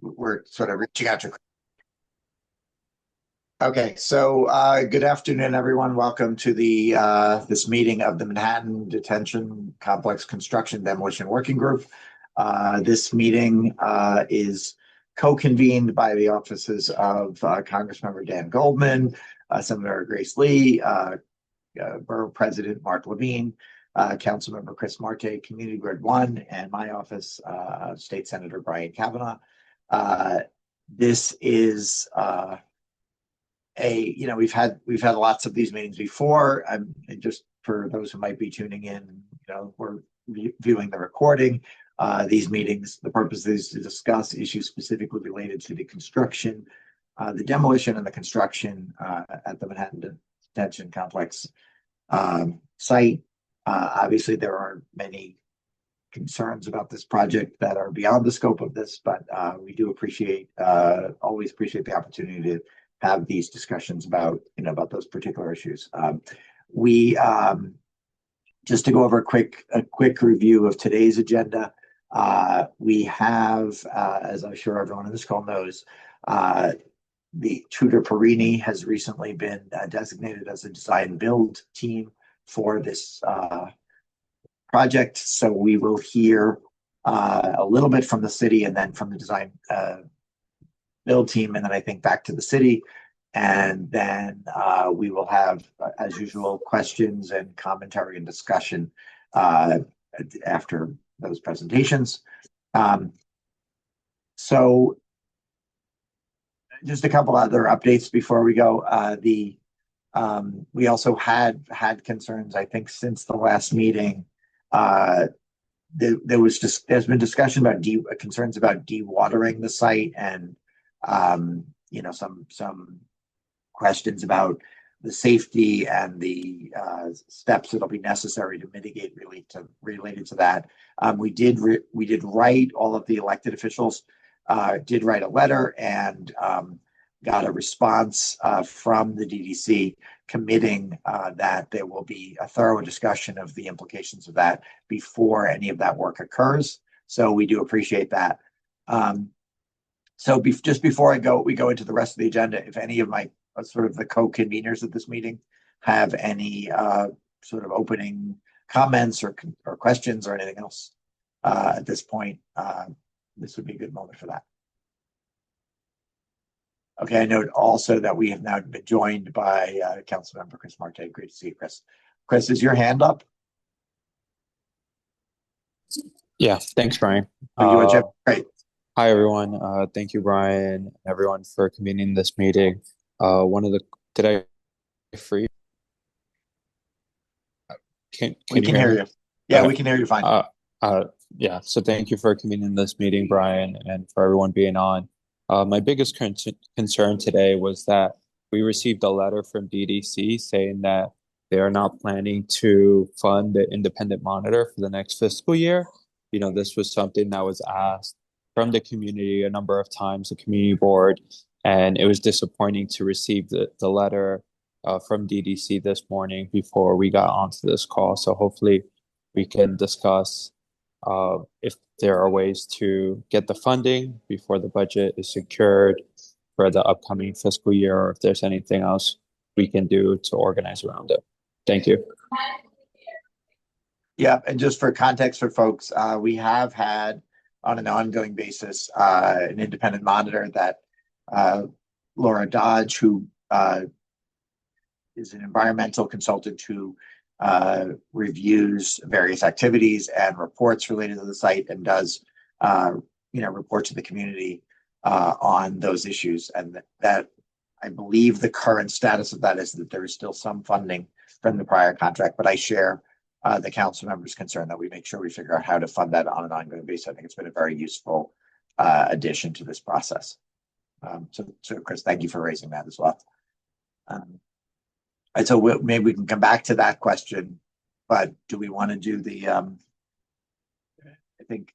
we're sort of reaching out to. Okay, so good afternoon, everyone. Welcome to the this meeting of the Manhattan Detention Complex Construction Demolition Working Group. This meeting is co-convened by the offices of Congressmember Dan Goldman, Senator Grace Lee, Borough President Mark Levine, Councilmember Chris Marte, Community Grid 1, and my office, State Senator Brian Kavanagh. This is we've had lots of these meetings before. And just for those who might be tuning in, we're viewing the recording. These meetings, the purpose is to discuss issues specifically related to the construction, the demolition and the construction at the Manhattan Detention Complex site. Obviously, there are many concerns about this project that are beyond the scope of this, but we do always appreciate the opportunity to have these discussions about those particular issues. We just to go over a quick review of today's agenda. We have, as I'm sure everyone on this call knows, the Tudor Perini has recently been designated as a design build team for this project. So we will hear a little bit from the city and then from the design build team, and then I think back to the city. And then we will have, as usual, questions and commentary and discussion after those presentations. So just a couple other updates before we go. We also had concerns, I think, since the last meeting. There's been discussion about concerns about dewatering the site, and some questions about the safety and the steps that'll be necessary to mitigate related to that. We did write, all of the elected officials did write a letter and got a response from the DDC committing that there will be a thorough discussion of the implications of that before any of that work occurs. So we do appreciate that. So just before we go into the rest of the agenda, if any of my sort of the co-conveners of this meeting have any sort of opening comments or questions or anything else at this point, this would be a good moment for that. Okay, I note also that we have now been joined by Councilmember Chris Marte. Great to see you, Chris. Chris, is your hand up? Yeah, thanks, Brian. Great. Hi, everyone. Thank you, Brian, everyone, for convening this meeting. Did I free? We can hear you. Yeah, okay. We can hear you fine. Yeah, so thank you for convening this meeting, Brian, and for everyone being on. My biggest concern today was that we received a letter from DDC saying that they are not planning to fund the independent monitor for the next fiscal year. This was something that was asked from the community a number of times, the community board, and it was disappointing to receive the letter from DDC this morning before we got onto this call. So hopefully we can discuss if there are ways to get the funding before the budget is secured for the upcoming fiscal year, or if there's anything else we can do to organize around it. Thank you. Yeah, and just for context for folks, we have had on an ongoing basis an independent monitor that Laura Dodge, who is an environmental consultant who reviews various activities and reports related to the site and does report to the community on those issues. And that I believe the current status of that is that there is still some funding from the prior contract, but I share the council members' concern that we make sure we figure out how to fund that on an ongoing basis. I think it's been a very useful addition to this process. So Chris, thank you for raising that as well. And so maybe we can come back to that question, but do we want to do I think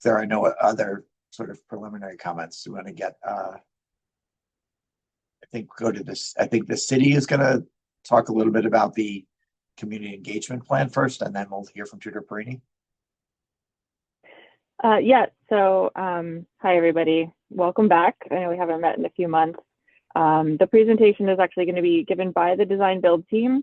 there are no other sort of preliminary comments. We want to get, go to this. I think the city is going to talk a little bit about the community engagement plan first, and then we'll hear from Tudor Perini. Yeah, so hi everybody. welcome back. I know we haven't met in a few months. The presentation is actually going to be given by the design build team,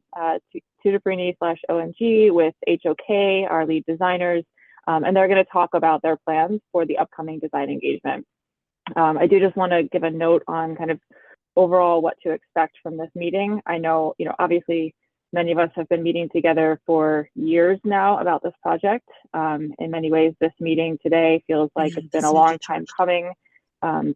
Tutor/ONG with HOK, our lead designers, and they're going to talk about their plans for the upcoming design engagement. I do just want to give a note on kind of overall what to expect from this meeting. I know, obviously many of us have been meeting together for years now about this project. In many ways, this meeting today feels like it's been a long time coming.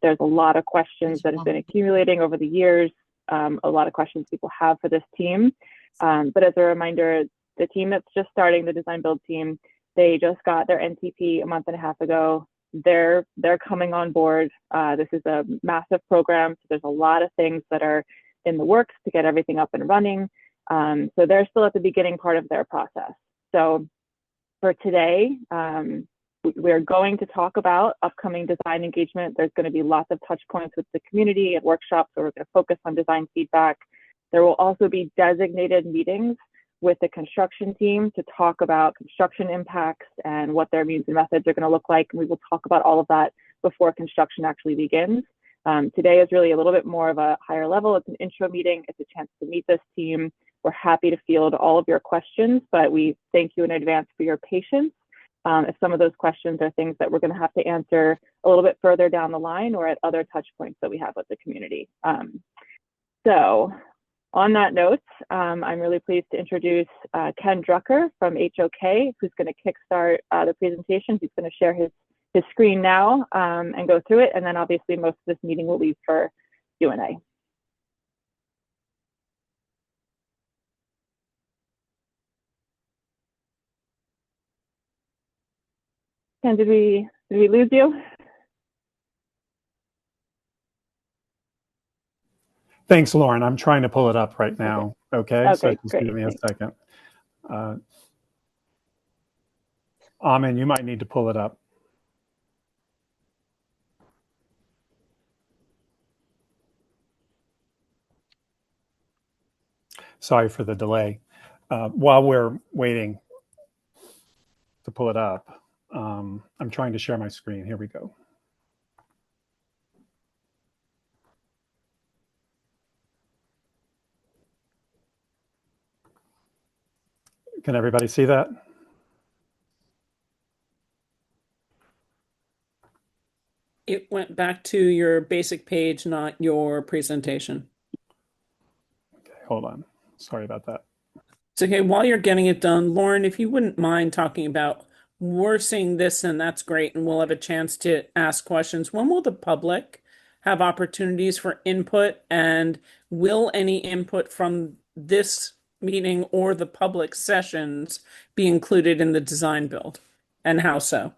There's a lot of questions that have been accumulating over the years, a lot of questions people have for this team. But as a reminder, the team that's just starting, the design build team, they just got their NTP a month and a half ago. They're coming on board. This is a massive program, so there's a lot of things that are in the works to get everything up and running. So they're still at the beginning part of their process. So for today, we're going to talk about upcoming design engagement. There's going to be lots of touch points with the community and workshops, so we're going to focus on design feedback. There will also be designated meetings with the construction team to talk about construction impacts and what their means and methods are going to look like. And we will talk about all of that before construction actually begins. Today is really a little bit more of a higher level. It's an intro meeting. It's a chance to meet this team. We're happy to field all of your questions, but we thank you in advance for your patience. If some of those questions are things that we're going to have to answer a little bit further down the line or at other touch points that we have with the community. So on that note, I'm really pleased to introduce Ken Drucker from HOK, who's going to kickstart the presentation. He's going to share his screen now and go through it. And then obviously most of this meeting will leave for Q&A. Ken, did we lose you? Thanks, Lauren. I'm trying to pull it up right now. Okay, so just great. give me a second. Amin, you might need to pull it up. Sorry for the delay. While we're waiting to pull it up, I'm trying to share my screen. Here we go. Can everybody see that? It went back to your basic page, not your presentation. Okay, hold on. Sorry about that. It's okay. While you're getting it done, Lauren, if you wouldn't mind talking about, we're seeing this and that's great, and we'll have a chance to ask questions. When will the public have opportunities for input, and will any input from this meeting or the public sessions be included in the design build, and how so?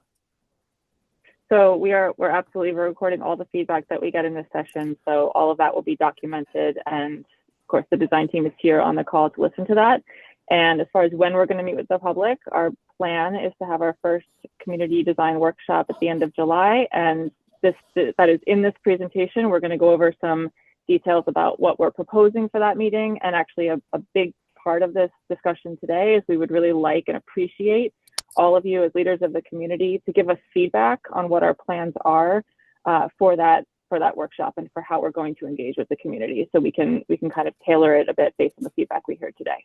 So we're absolutely recording all the feedback that we get in this session. So all of that will be documented. And of course, the design team is here on the call to listen to that. And as far as when we're going to meet with the public, our plan is to have our first community design workshop at the end of July. And that is in this presentation. We're going to go over some details about what we're proposing for that meeting. And actually a big part of this discussion today is we would really like and appreciate all of you as leaders of the community to give us feedback on what our plans are for that workshop and for how we're going to engage with the community, so we can kind of tailor it a bit based on the feedback we hear today.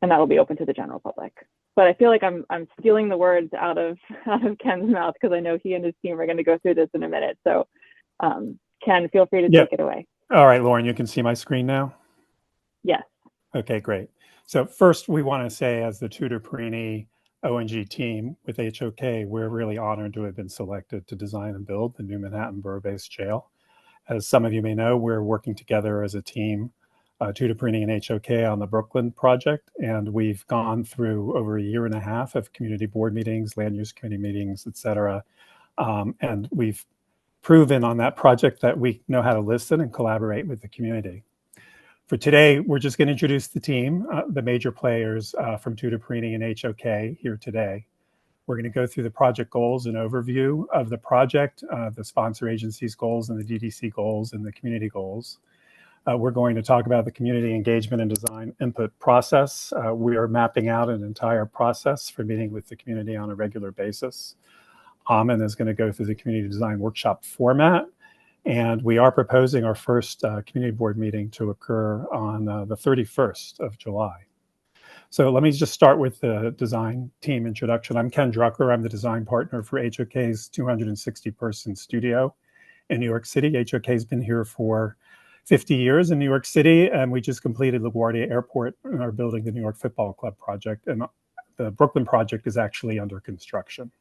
And that will be open to the general public. But I feel like I'm stealing the words out of Ken's mouth, because I know he and his team are going to go through this in a minute. So Ken, feel free to take it away. All right, Lauren, you can see my screen now? Yes. Okay, great. So first, we want to say, as the Tutor/Perini ONG team with HOK, we're really honored to have been selected to design and build the new Manhattan Borough-based jail. As some of you may know, we're working together as a team, Tutor/Perini and HOK, on the Brooklyn project, and we've gone through over a year and a half of community board meetings, land use committee meetings, et cetera. And we've proven on that project that we know how to listen and collaborate with the community. For today, we're just going to introduce the team, the major players from Tutor/Perini and HOK here today. We're going to go through the project goals and overview of the project, the sponsor agency's goals and the DDC goals and the community goals. We're going to talk about the community engagement and design input process. We are mapping out an entire process for meeting with the community on a regular basis. Amin is going to go through the community design workshop format. And we are proposing our first community board meeting to occur on the 31st of July. So let me just start with the design team introduction. I'm Ken Drucker. I'm the design partner for HOK's 260-person studio in New York City. HOK has been here for 50 years in New York City, and we just completed LaGuardia Airport and are building the New York Football Club project. And the Brooklyn project is actually under construction.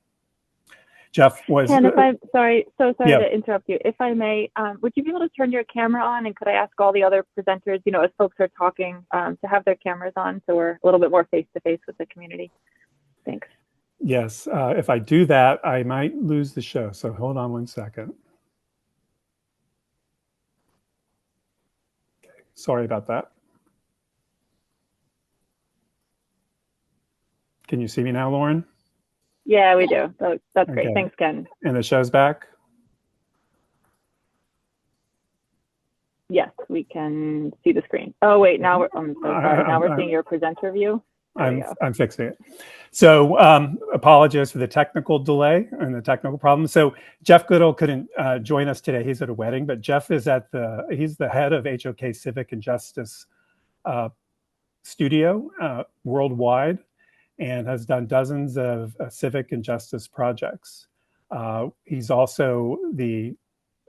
Jeff was. Ken, if I'm sorry, so sorry Yeah. to interrupt you. If I may, would you be able to turn your camera on? And could I ask all the other presenters, you know, as folks are talking, to have their cameras on so we're a little bit more face to face with the community? Thanks. Yes, if I do that, I might lose the show. So hold on one second. Okay, sorry about that. Can you see me now, Lauren? Yeah, we do. That's great. Okay. Thanks, Ken. And the show's back? Yes, we can see the screen. Oh, wait, now I'm so sorry. Now we're seeing your presenter view. I'm fixing it. So apologize for the technical delay and the technical problem. So Jeff Goodall couldn't join us today. He's at a wedding, but Jeff is he's the head of HOK Civic and Justice Studio worldwide, and has done dozens of civic and justice projects. He's also the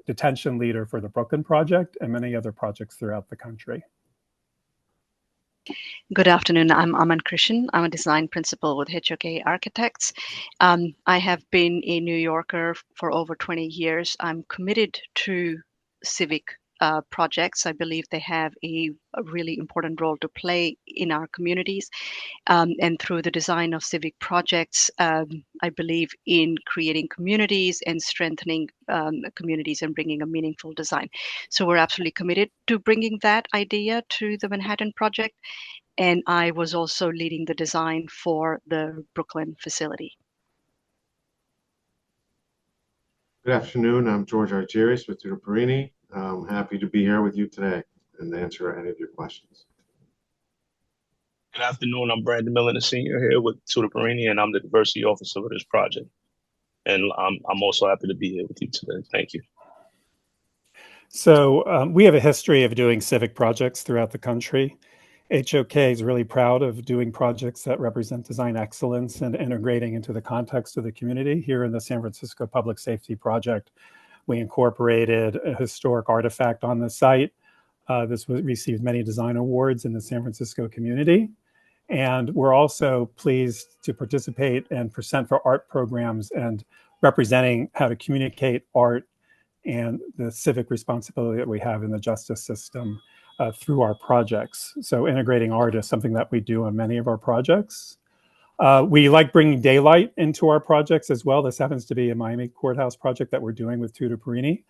detention leader for the Brooklyn project and many other projects throughout the country. Good afternoon. I'm Aman Krishan. I'm a design principal with HOK Architects. I have been a New Yorker for over 20 years. I'm committed to civic projects. I believe they have a really important role to play in our communities. And through the design of civic projects, I believe in creating communities and strengthening communities and bringing a meaningful design. So we're absolutely committed to bringing that idea to the Manhattan Project. And I was also leading the design for the Brooklyn facility. Good afternoon. I'm George Argyris with Tutor Perini. I'm happy to be here with you today and answer any of your questions. Good afternoon. I'm Brandon Miller, the senior here with Tutor Perini, and I'm the diversity officer for this project. And I'm also happy to be here with you today. Thank you. So we have a history of doing civic projects throughout the country. HOK is really proud of doing projects that represent design excellence and integrating into the context of the community. Here in the San Francisco Public Safety Project, we incorporated a historic artifact on the site. This received many design awards in the San Francisco community. And we're also pleased to participate and present for art programs and representing how to communicate art and the civic responsibility that we have in the justice system through our projects. So integrating art is something that we do on many of our projects. We like bringing daylight into our projects as well. This happens to be a Miami courthouse project that we're doing with Tutor Perini.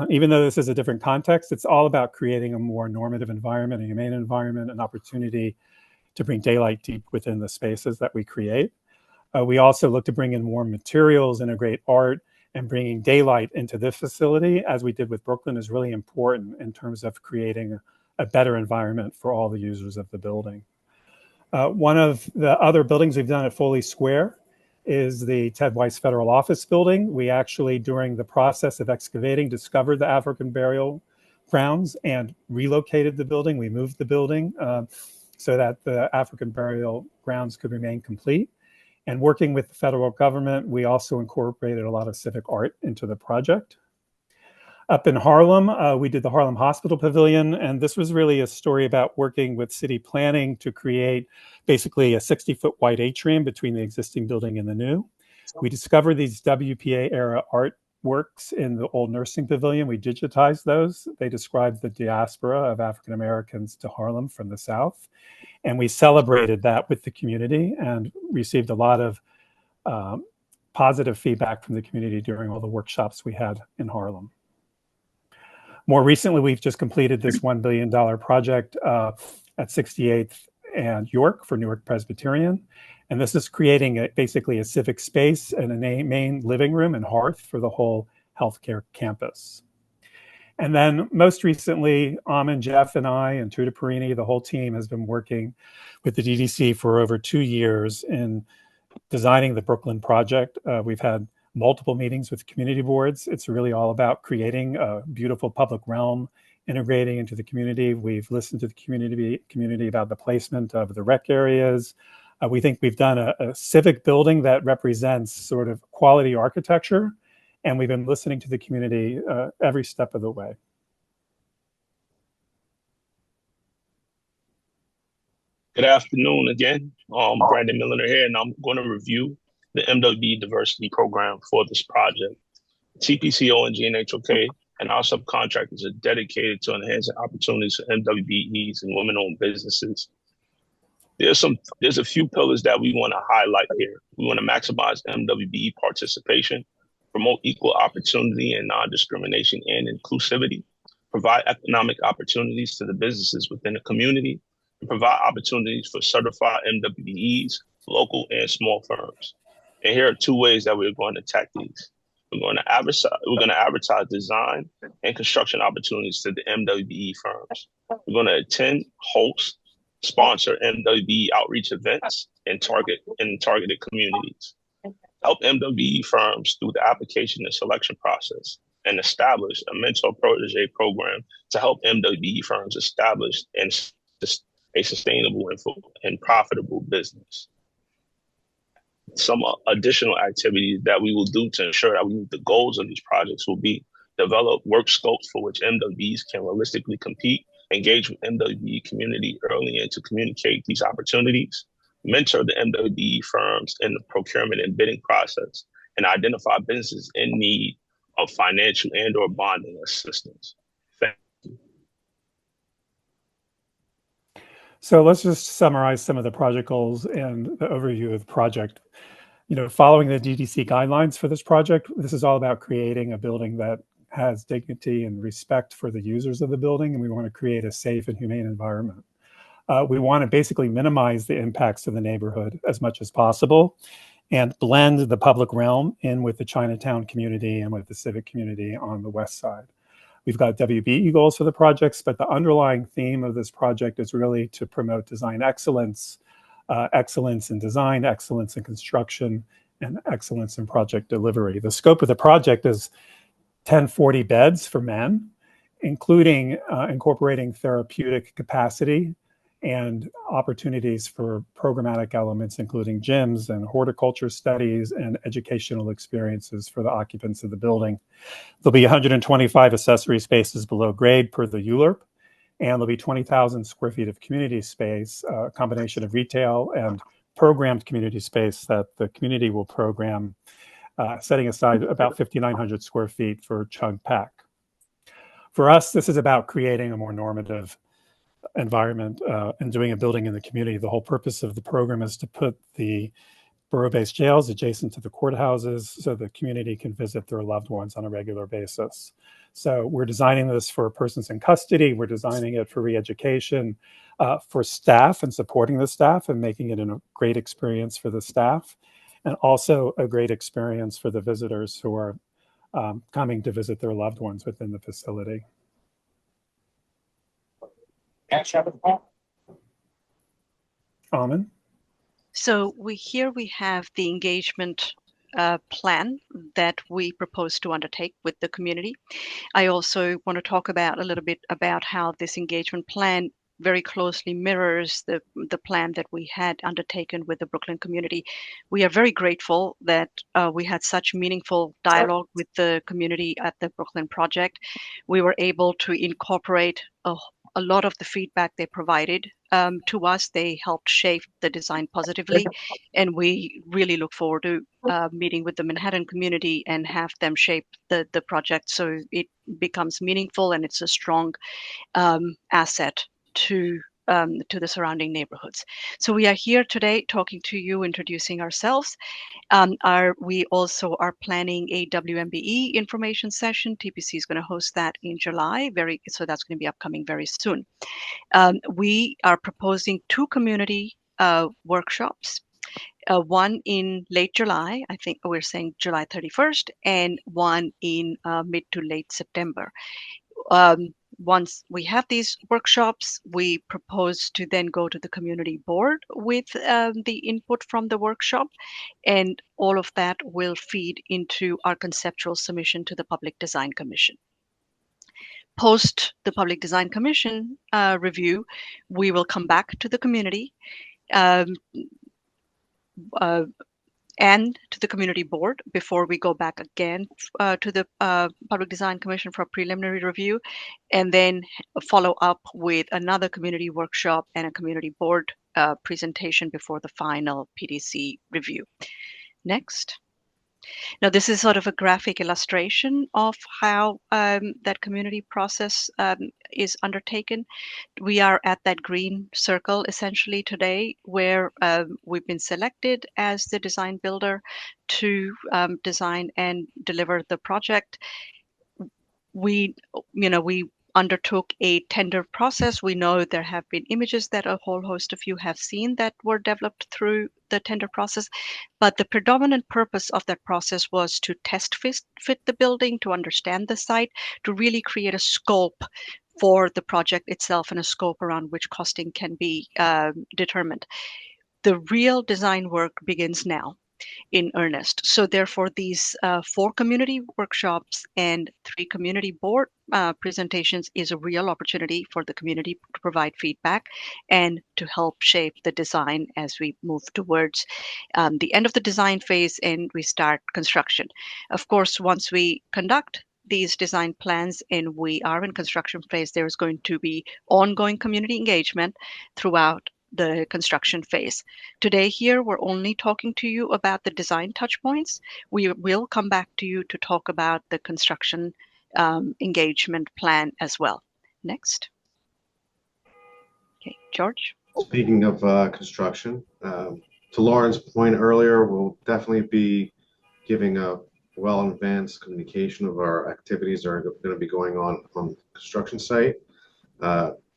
Even though this is a different context, it's all about creating a more normative environment, a humane environment, an opportunity to bring daylight deep within the spaces that we create. We also look to bring in more materials, integrate art, and bringing daylight into this facility, as we did with Brooklyn, is really important in terms of creating a better environment for all the users of the building. One of the other buildings we've done at Foley Square is the Ted Weiss Federal Office Building. We actually, during the process of excavating, discovered the African burial grounds and relocated the building. We moved the building so that the African burial grounds could remain complete. And working with the federal government, we also incorporated a lot of civic art into the project. Up in Harlem, we did the Harlem Hospital Pavilion, and this was really a story about working with city planning to create basically a 60-foot wide atrium between the existing building and the new. We discovered these WPA era artworks in the old nursing pavilion. We digitized those. They described the diaspora of African Americans to Harlem from the South. And we celebrated that with the community and received a lot of positive feedback from the community during all the workshops we had in Harlem. More recently, we've just completed this $1 billion project at 68th and York for Newark Presbyterian. And this is creating basically a civic space and a main living room and hearth for the whole healthcare campus. And then most recently, Amin, Jeff, and I, and Tutor Perini, the whole team has been working with the DDC for over 2 years in designing the Brooklyn project. We've had multiple meetings with community boards. It's really all about creating a beautiful public realm, integrating into the community. We've listened to the community about the placement of the rec areas. We think we've done a civic building that represents sort of quality architecture, and we've been listening to the community every step of the way. Good afternoon again. Brandon Milliner here, and I'm going to review the MWB diversity program for this project. TPC, ONG, and HOK and our subcontractors are dedicated to enhancing opportunities for MWBEs and women-owned businesses. There's a few pillars that we want to highlight here. We want to maximize MWBE participation, promote equal opportunity and non-discrimination and inclusivity, provide economic opportunities to the businesses within the community, and provide opportunities for certified MWBEs, local and small firms. And here are two ways that we're going to attack these. We're going to advertise design and construction opportunities to the MWBE firms. We're going to attend, host, sponsor MWBE outreach events in targeted communities. Help MWBE firms through the application and selection process, and establish a mentor protege program to help MWBE firms establish a sustainable and profitable business. Some additional activities that we will do to ensure that we meet the goals of these projects will be develop work scopes for which MWBEs can realistically compete, engage with MWBE community early and to communicate these opportunities, mentor the MWBE firms in the procurement and bidding process, and identify businesses in need of financial and or bonding assistance. Thank you. So let's just summarize some of the project goals and the overview of the project. Following the DDC guidelines for this project, this is all about creating a building that has dignity and respect for the users of the building, and we want to create a safe and humane environment. We want to basically minimize the impacts to the neighborhood as much as possible and blend the public realm in with the Chinatown community and with the civic community on the west side. We've got WBE goals for the projects, but the underlying theme of this project is really to promote design excellence, excellence in design, excellence in construction, and excellence in project delivery. The scope of the project is 1040 beds for men, including incorporating therapeutic capacity and opportunities for programmatic elements, including gyms and horticulture studies and educational experiences for the occupants of the building. There'll be 125 accessory spaces below grade per the ULURP, and there'll be 20,000 square feet of community space, a combination of retail and programmed community space that the community will program, setting aside about 5,900 square feet for Chug Pack. For us, this is about creating a more normative environment and doing a building in the community. The whole purpose of the program is to put the borough-based jails adjacent to the courthouses so the community can visit their loved ones on a regular basis. So we're designing this for persons in custody. We're designing it for re-education, for staff and supporting the staff and making it a great experience for the staff, and also a great experience for the visitors who are coming to visit their loved ones within the facility. Amen. So here we have the engagement plan that we propose to undertake with the community. I also want to talk about a little bit about how this engagement plan very closely mirrors the plan that we had undertaken with the Brooklyn community. We are very grateful that we had such meaningful dialogue with the community at the Brooklyn project. We were able to incorporate a lot of the feedback they provided to us. They helped shape the design positively, and we really look forward to meeting with the Manhattan community and have them shape the project so it becomes meaningful and it's a strong asset to the surrounding neighborhoods. So we are here today talking to you, introducing ourselves. We also are planning a WMBE information session. TPC is going to host that in July, so that's going to be upcoming very soon. We are proposing 2 community workshops, one in late July, I think we're saying July 31st, and one in mid to late September. Once we have these workshops, we propose to then go to the community board with the input from the workshop, and all of that will feed into our conceptual submission to the Public Design Commission. Post the Public Design Commission review, we will come back to the community and to the community board before we go back again to the Public Design Commission for a preliminary review, and then follow up with another community workshop and a community board presentation before the final PDC review. Next. Now, this is sort of a graphic illustration of how that community process is undertaken. We are at that green circle essentially today, where we've been selected as the design builder to design and deliver the project. We undertook a tender process. We know there have been images that a whole host of you have seen that were developed through the tender process, but the predominant purpose of that process was to test fit the building, to understand the site, to really create a scope for the project itself and a scope around which costing can be determined. The real design work begins now in earnest. So therefore, these 4 community workshops and 3 community board presentations is a real opportunity for the community to provide feedback and to help shape the design as we move towards the end of the design phase and we start construction. Of course, once we conduct these design plans and we are in construction phase, there is going to be ongoing community engagement throughout the construction phase. Today here, we're only talking to you about the design touch points. We will come back to you to talk about the construction engagement plan as well. Next. Okay, George. Speaking of construction, to Lauren's point earlier, we'll definitely be giving a well-advanced communication of our activities that are going to be going on the construction site.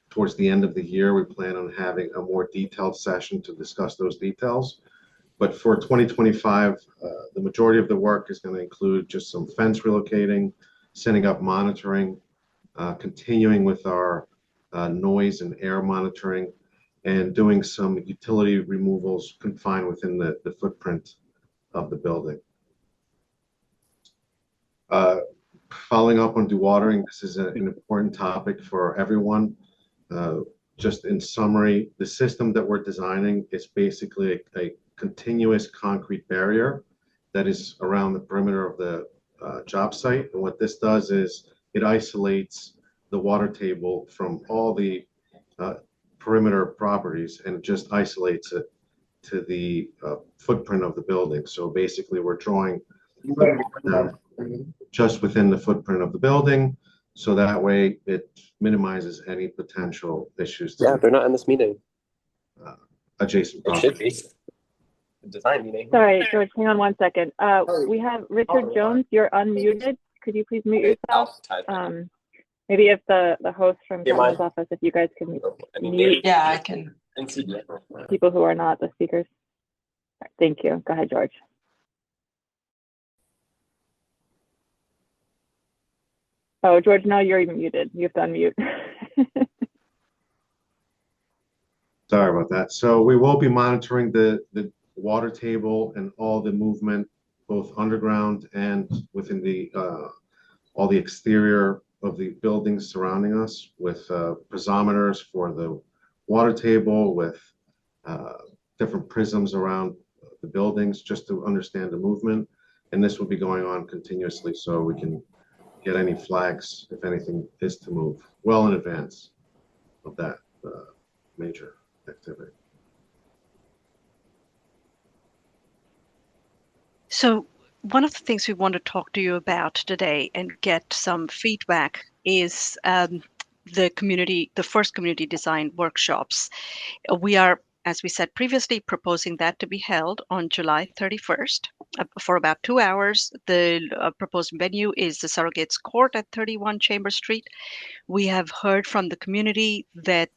Towards the end of the year, we plan on having a more detailed session to discuss those details. But for 2025, the majority of the work is going to include just some fence relocating, setting up monitoring, continuing with our noise and air monitoring, and doing some utility removals confined within the footprint of the building. Following up on dewatering, this is an important topic for everyone. Just in summary, the system that we're designing is basically a continuous concrete barrier that is around the perimeter of the job site. And what this does is it isolates the water table from all the perimeter properties and just isolates it to the footprint of the building. So basically, we're drawing just within the footprint of the building. So that way it minimizes any potential issues. Yeah, they're not in this meeting. Adjacent It should be. A design meeting. Sorry, George, hang on one second. We have Richard Jones, you're unmuted. Could you please mute yourself? Maybe if the host from Kavanaugh's office, if you guys can mute. Yeah, I can. People who are not the speakers. Thank you. Go ahead, George. Oh, George, no, you're even muted. You have to unmute. Sorry about that. So we will be monitoring the water table and all the movement, both underground and within the all the exterior of the buildings surrounding us, with piezometers for the water table, with different prisms around the buildings, just to understand the movement. And this will be going on continuously, so we can get any flags if anything is to move well in advance of that major activity. So one of the things we want to talk to you about today and get some feedback is the first community design workshops. We are, as we said previously, proposing that to be held on July 31st for about 2 hours. The proposed venue is the Surrogates Court at 31 Chambers Street. We have heard from the community that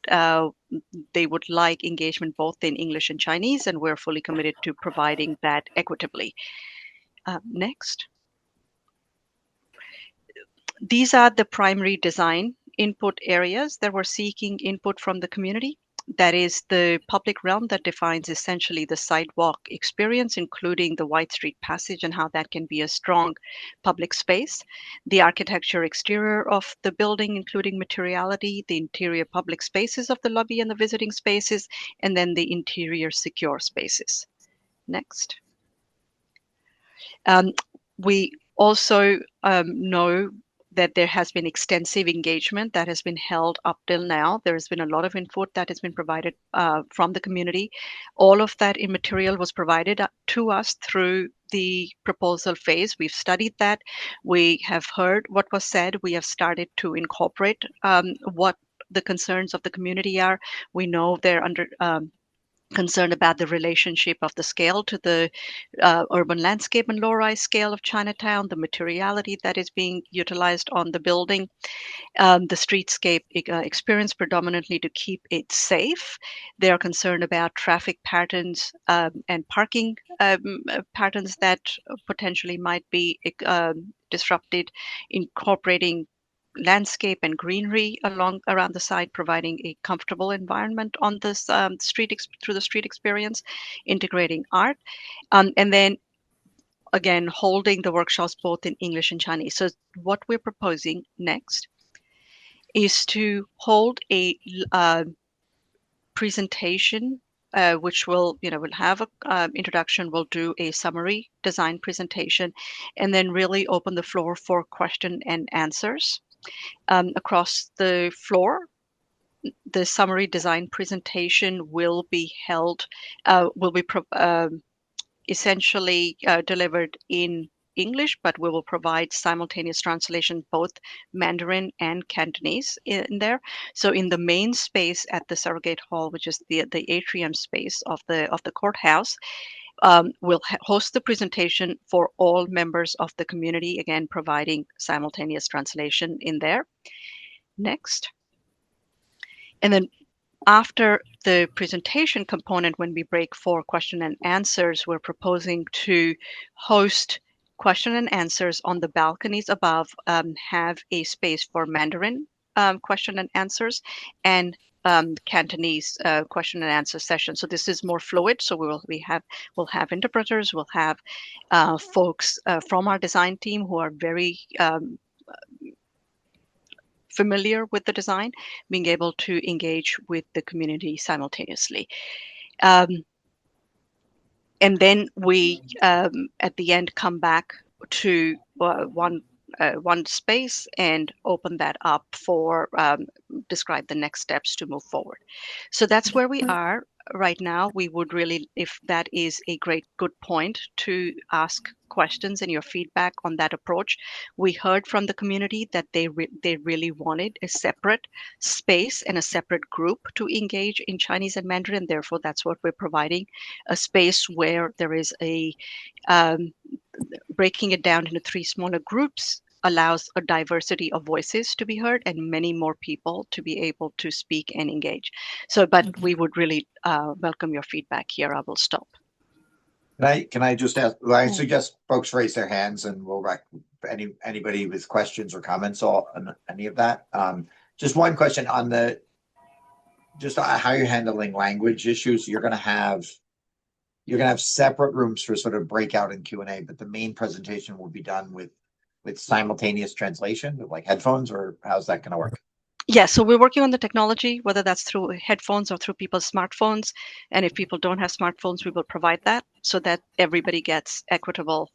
they would like engagement both in English and Chinese, and we're fully committed to providing that equitably. Next. These are the primary design input areas that we're seeking input from the community. That is the public realm that defines essentially the sidewalk experience, including the White Street Passage and how that can be a strong public space. The architecture exterior of the building, including materiality, the interior public spaces of the lobby and the visiting spaces, and then the interior secure spaces. Next. We also know that there has been extensive engagement that has been held up till now. There has been a lot of input that has been provided from the community. All of that material was provided to us through the proposal phase. We've studied that. We have heard what was said. We have started to incorporate what the concerns of the community are. We know they're concerned about the relationship of the scale to the urban landscape and low-rise scale of Chinatown, the materiality that is being utilized on the building, the streetscape experience predominantly to keep it safe. They are concerned about traffic patterns and parking patterns that potentially might be disrupted, incorporating landscape and greenery around the site, providing a comfortable environment on this through the street experience, integrating art, and then again holding the workshops both in English and Chinese. So what we're proposing next is to hold a presentation which will have a introduction, we'll do a summary design presentation, and then really open the floor for question and answers. Across the floor, the summary design presentation will be held, essentially delivered in English, but we will provide simultaneous translation, both Mandarin and Cantonese in there. So in the main space at the Surrogate Hall, which is the atrium space of the courthouse, we'll host the presentation for all members of the community, again, providing simultaneous translation in there. Next. And then after the presentation component, when we break for question and answers, we're proposing to host question and answers on the balconies above, have a space for Mandarin question and answers, and Cantonese question and answer session. So this is more fluid. So we'll have interpreters, we'll have folks from our design team who are very familiar with the design, being able to engage with the community simultaneously. And then we, at the end, come back to one space and open that up for describe the next steps to move forward. So that's where we are right now. We would really, if that is a good point to ask questions and your feedback on that approach. We heard from the community that they really wanted a separate space and a separate group to engage in Chinese and Mandarin. Therefore, that's what we're providing, a space where there is a breaking it down into 3 smaller groups allows a diversity of voices to be heard and many more people to be able to speak and engage. So, but we would really welcome your feedback here. I will stop. Can I just ask? I suggest folks raise their hands, and we'll anybody with questions or comments on any of that. Just one question on how you're handling language issues. You're going to have separate rooms for sort of breakout and Q&A, but the main presentation will be done with simultaneous translation, with like headphones, or how's that going to work? Yeah, so we're working on the technology, whether that's through headphones or through people's smartphones. And if people don't have smartphones, we will provide that so that everybody gets equitable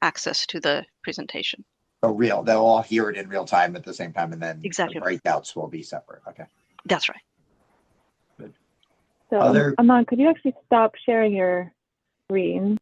access to the presentation. So they'll all hear it in real time at the same time, and then exactly the breakouts will be separate. Okay. That's right. Good. So, Aman, could you actually stop sharing your screen?